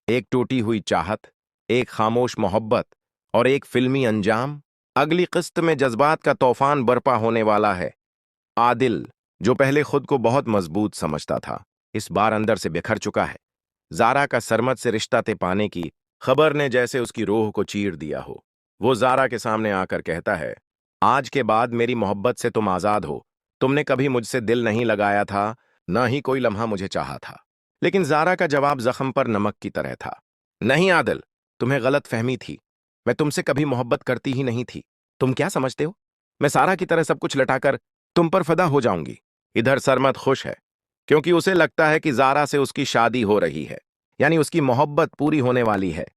एक टूटी हुई चाहत, एक खामोश मोहब्बत और एक फिल्मी अंजाम। अगली किस्त में जज्बात का तूफान बरपा होने वाला है। आदिल, जो पहले खुद को बहुत मजबूत समझता था, इस बार अंदर से बिखर चुका है। जारा का सरमद से रिश्ता ते पाने की खबर ने जैसे उसकी रूह को चीर दिया हो। वो जारा के सामने आकर कहता है, आज के बाद मेरी मोहब्बत से तुम आजाद हो। तुमने कभी मुझसे दिल नहीं लगाया था, न ही कोई लम्हा मुझे चाहा था। लेकिन जारा का जवाब जख्म पर नमक की तरह था। नहीं आदिल, तुम्हें गलत फहमी थी। मैं तुमसे कभी मोहब्बत करती ही नहीं थी। तुम क्या समझते हो, मैं सारा की तरह सब कुछ लटाकर तुम पर फदा हो जाऊंगी? इधर सरमद खुश है, क्योंकि उसे लगता है कि जारा से उसकी शादी हो रही है, यानी उसकी मोहब्बत पूरी होने वाली है।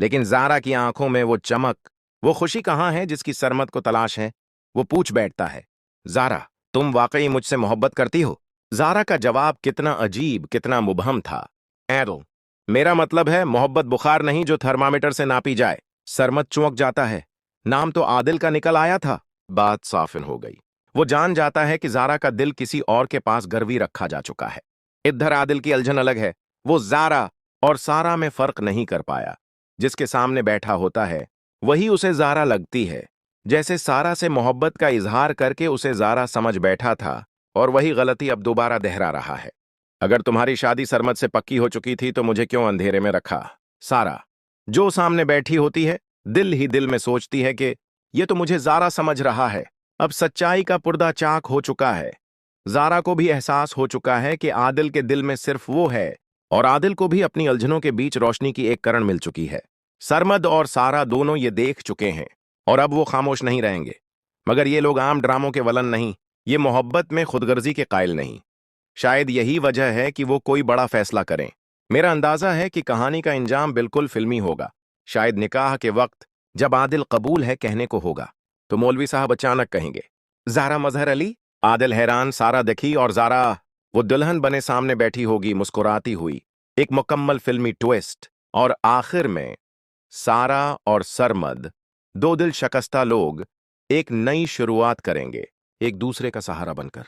लेकिन जारा की आंखों में वो चमक, वो खुशी कहाँ है जिसकी सरमद को तलाश है? वो पूछ बैठता है, जारा, तुम वाकई मुझसे मोहब्बत करती हो? जारा का जवाब कितना अजीब, कितना मुबहम था। एडल, मेरा मतलब है मोहब्बत बुखार नहीं जो थर्मामीटर से नापी जाए। सरमद चौंक जाता है। नाम तो आदिल का निकल आया था। बात साफिन हो गई। वो जान जाता है कि जारा का दिल किसी और के पास गिरवी रखा जा चुका है। इधर आदिल की उलझन अलग है। वो जारा और सारा में फर्क नहीं कर पाया। जिसके सामने बैठा होता है वही उसे जारा लगती है। जैसे सारा से मोहब्बत का इजहार करके उसे जारा समझ बैठा था, और वही गलती अब दोबारा दोहरा रहा है। अगर तुम्हारी शादी सरमद से पक्की हो चुकी थी तो मुझे क्यों अंधेरे में रखा? सारा, जो सामने बैठी होती है, दिल ही दिल में सोचती है कि ये तो मुझे जारा समझ रहा है। अब सच्चाई का पर्दा चाक हो चुका है। जारा को भी एहसास हो चुका है कि आदिल के दिल में सिर्फ वो है, और आदिल को भी अपनी उलझनों के बीच रोशनी की एक किरण मिल चुकी है। सरमद और सारा दोनों ये देख चुके हैं, और अब वो खामोश नहीं रहेंगे। मगर ये लोग आम ड्रामों के वलन नहीं, ये मोहब्बत में खुदगर्जी के कायल नहीं। शायद यही वजह है कि वो कोई बड़ा फैसला करें। मेरा अंदाजा है कि कहानी का इंजाम बिल्कुल फिल्मी होगा। शायद निकाह के वक्त जब आदिल कबूल है कहने को होगा, तो मौलवी साहब अचानक कहेंगे, जारा मजहर अली। आदिल हैरान, सारा देखी और जारा वो दुल्हन बने सामने बैठी होगी मुस्कुराती हुई। एक मुकम्मल फिल्मी ट्विस्ट, और आखिर में सारा और सरमद, दो दिल शकस्ता लोग, एक नई शुरुआत करेंगे, एक दूसरे का सहारा बनकर।